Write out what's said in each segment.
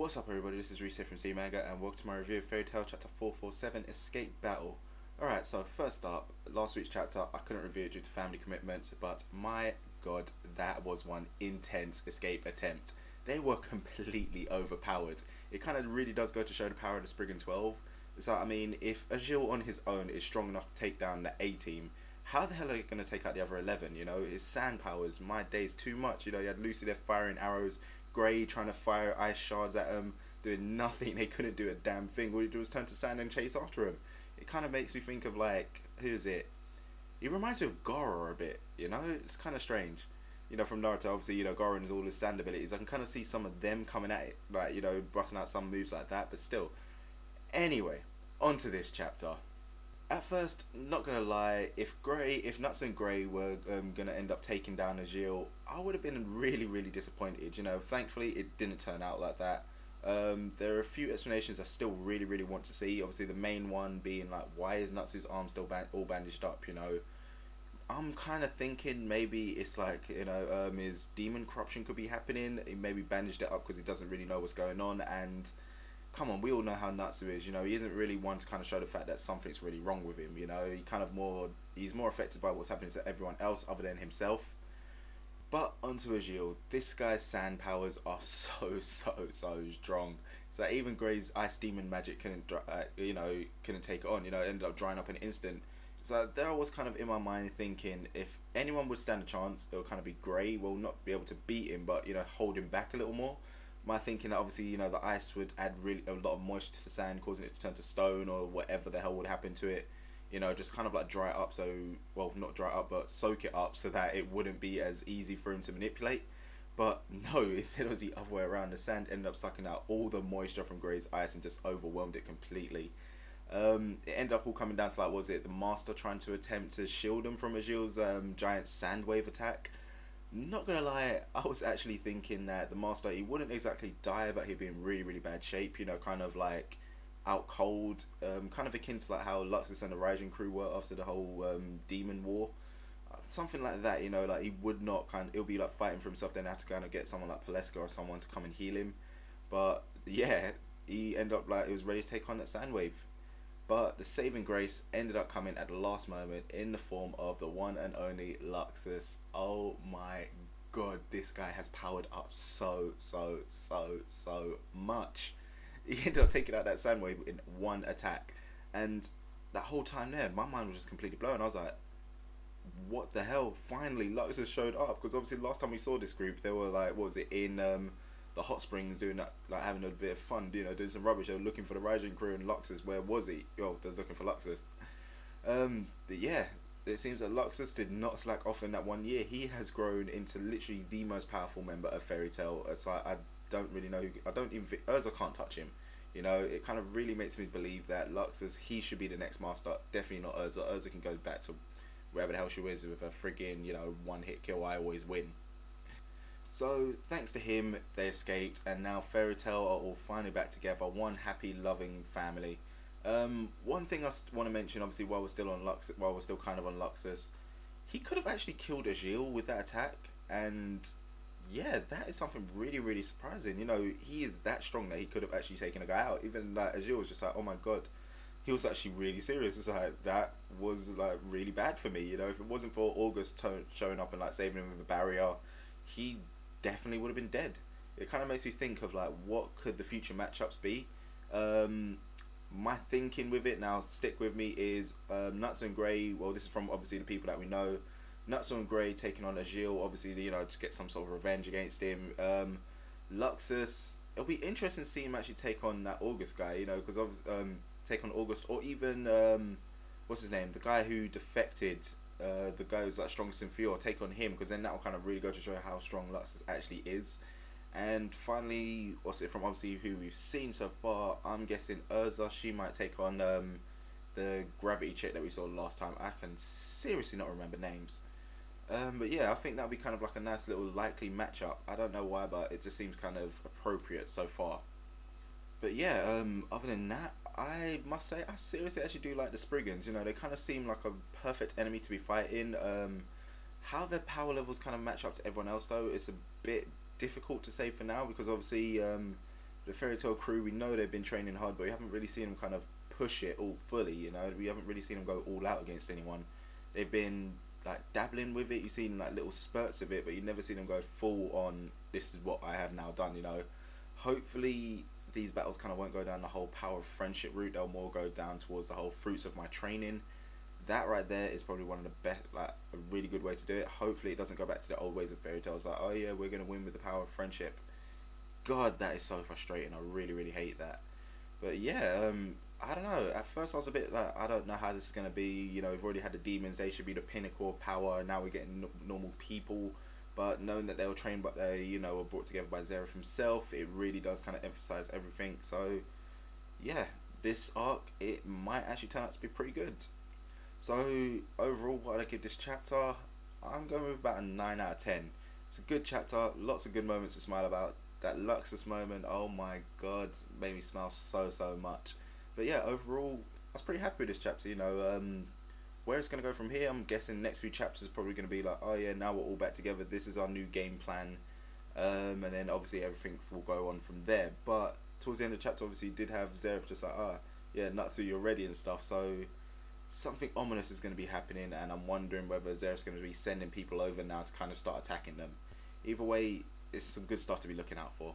What's up everybody, this is Reese from C Manga and welcome to my review of Fairy Tail Chapter 447 Escape Battle. Alright, so first up, last week's chapter I couldn't review it due to family commitments, but my god, that was one intense escape attempt. They were completely overpowered. It kind of really does go to show the power of the Spriggan 12. So I mean, if Ajeel on his own is strong enough to take down the A team, how the hell are they going to take out the other 11, you know? His sand powers, my days, too much, you know, you had Lucy there firing arrows, Grey trying to fire ice shards at him, doing nothing. They couldn't do a damn thing. All he did was turn to sand and chase after him. It kind of makes me think of, like, who is it? He reminds me of Goro a bit, you know? It's kind of strange. You know, from Naruto, obviously, you know, Goro has all his sand abilities. I can kind of see some of them coming at it, like, you know, busting out some moves like that, but still. Anyway, on to this chapter. At first, not gonna lie, if Nuts and Grey were gonna end up taking down Ajeel, I would have been really disappointed. You know, thankfully it didn't turn out like that. There are a few explanations I still really want to see. Obviously, the main one being like, why is Natsu's arm still all bandaged up? You know, I'm kind of thinking maybe it's like, you know, his demon corruption could be happening. He maybe bandaged it up because he doesn't really know what's going on. And come on, we all know how Natsu is, you know, he isn't really one to kind of show the fact that something's really wrong with him, you know, he's more affected by what's happening to everyone else other than himself. But onto Ajeel, this guy's sand powers are so strong. So even Grey's ice demon magic couldn't take it on, you know, it ended up drying up in an instant. So there I was kind of in my mind thinking, if anyone would stand a chance, it would kind of be Grey. Will not be able to beat him, but, you know, hold him back a little more. My thinking that obviously, you know, the ice would add really a lot of moisture to the sand, causing it to turn to stone or whatever the hell would happen to it. You know, just kind of like dry it up, so, well, not dry it up, but soak it up so that it wouldn't be as easy for him to manipulate. But no, instead it was the other way around. The sand ended up sucking out all the moisture from Grey's ice and just overwhelmed it completely. It ended up all coming down to, like, was it the Master trying to attempt to shield him from Ajeel's giant sand wave attack? Not gonna lie, I was actually thinking that the Master, he wouldn't exactly die, but he'd be in really bad shape, you know, kind of like out cold, kind of akin to like how Luxus and the Rising crew were after the whole demon war, something like that, you know, like he would not it'll be like fighting for himself, then have to kind of get someone like Paleska or someone to come and heal him. But yeah, he ended up like he was ready to take on that sand wave. But the saving grace ended up coming at the last moment in the form of the one and only Luxus. Oh my god, this guy has powered up so much. He ended up taking out that sand wave in one attack. And that whole time there, my mind was just completely blown. I was like, what the hell? Finally, Luxus showed up. Because obviously last time we saw this group, they were like, what was it, in the hot springs doing that, like having a bit of fun, you know, doing some rubbish. They were looking for the Rising crew and Luxus. Where was he? Yo, they was looking for Luxus. But yeah, it seems that Luxus did not slack off in that 1 year. He has grown into literally the most powerful member of Fairy Tail. It's like, I don't really know, I don't even think, Urza can't touch him. You know, it kind of really makes me believe that Luxus, he should be the next master. Definitely not Urza. Urza can go back to wherever the hell she was with a friggin', you know, one hit kill, I always win. So, thanks to him, they escaped, and now Fairy Tail are all finally back together, one happy, loving family. One thing I want to mention, obviously, while we're still kind of on Luxus, he could have actually killed Ajeel with that attack, and yeah, that is something really surprising. You know, he is that strong that he could have actually taken a guy out. Even like Ajeel was just like, oh my god, he was actually really serious. It's like, that was like really bad for me. You know, if it wasn't for August showing up and like saving him with a barrier, he definitely would have been dead. It kind of makes me think of like, what could the future matchups be? My thinking with it, now stick with me, is Nuts and Grey. Well, this is from obviously the people that we know. Nuts and Grey taking on Ajeel, obviously, you know, to get some sort of revenge against him. Luxus, it'll be interesting to see him actually take on that August guy, you know, because take on August, or even what's his name, the guy who defected, the guy who's like strongest in Fior, take on him, because then that will kind of really go to show how strong Luxus actually is. And finally, what's it from obviously who we've seen so far, I'm guessing Urza, she might take on the gravity chick that we saw last time. I can seriously not remember names. But yeah, I think that'll be kind of like a nice little likely matchup. I don't know why, but it just seems kind of appropriate so far. But yeah, other than that, I must say I seriously actually do like the Spriggans. You know, they kind of seem like a perfect enemy to be fighting. How their power levels kind of match up to everyone else, though, it's a bit difficult to say for now, because obviously the Fairy Tail crew, we know they've been training hard, but we haven't really seen them kind of push it all fully, you know. We haven't really seen them go all out against anyone. They've been like dabbling with it. You've seen like little spurts of it, but you never seen them go full on, this is what I have now done, you know. Hopefully these battles kind of won't go down the whole power of friendship route. They'll more go down towards the whole fruits of my training. That right there is probably one of the best, like a really good way to do it. Hopefully it doesn't go back to the old ways of Fairy Tails, like, oh yeah, we're gonna win with the power of friendship. God, that is so frustrating. I really hate that. But yeah, I don't know. At first I was a bit like, I don't know how this is gonna be. You know, we've already had the demons; they should be the pinnacle of power. Now we're getting normal people. But knowing that they were trained, but they, you know, were brought together by Zeref himself, it really does kind of emphasize everything. So yeah, this arc, it might actually turn out to be pretty good. So overall, what I give this chapter, I'm going with about a 9 out of 10. It's a good chapter, lots of good moments to smile about. That Luxus moment, oh my god, made me smile so much. But yeah, overall, I was pretty happy with this chapter, you know. Where it's going to go from here, I'm guessing next few chapters is probably going to be like, oh yeah, now we're all back together, this is our new game plan. And then obviously everything will go on from there. But towards the end of the chapter, obviously you did have Zeref just like, yeah, Natsu, you're ready and stuff. So something ominous is going to be happening, and I'm wondering whether Zeref's going to be sending people over now to kind of start attacking them. Either way, it's some good stuff to be looking out for.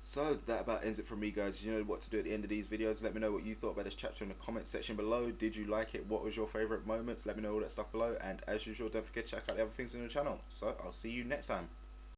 So that about ends it from me, guys. You know what to do at the end of these videos. Let me know what you thought about this chapter in the comment section below. Did you like it? What was your favourite moments? Let me know all that stuff below. And as usual, don't forget to check out the other things on the channel. So I'll see you next time.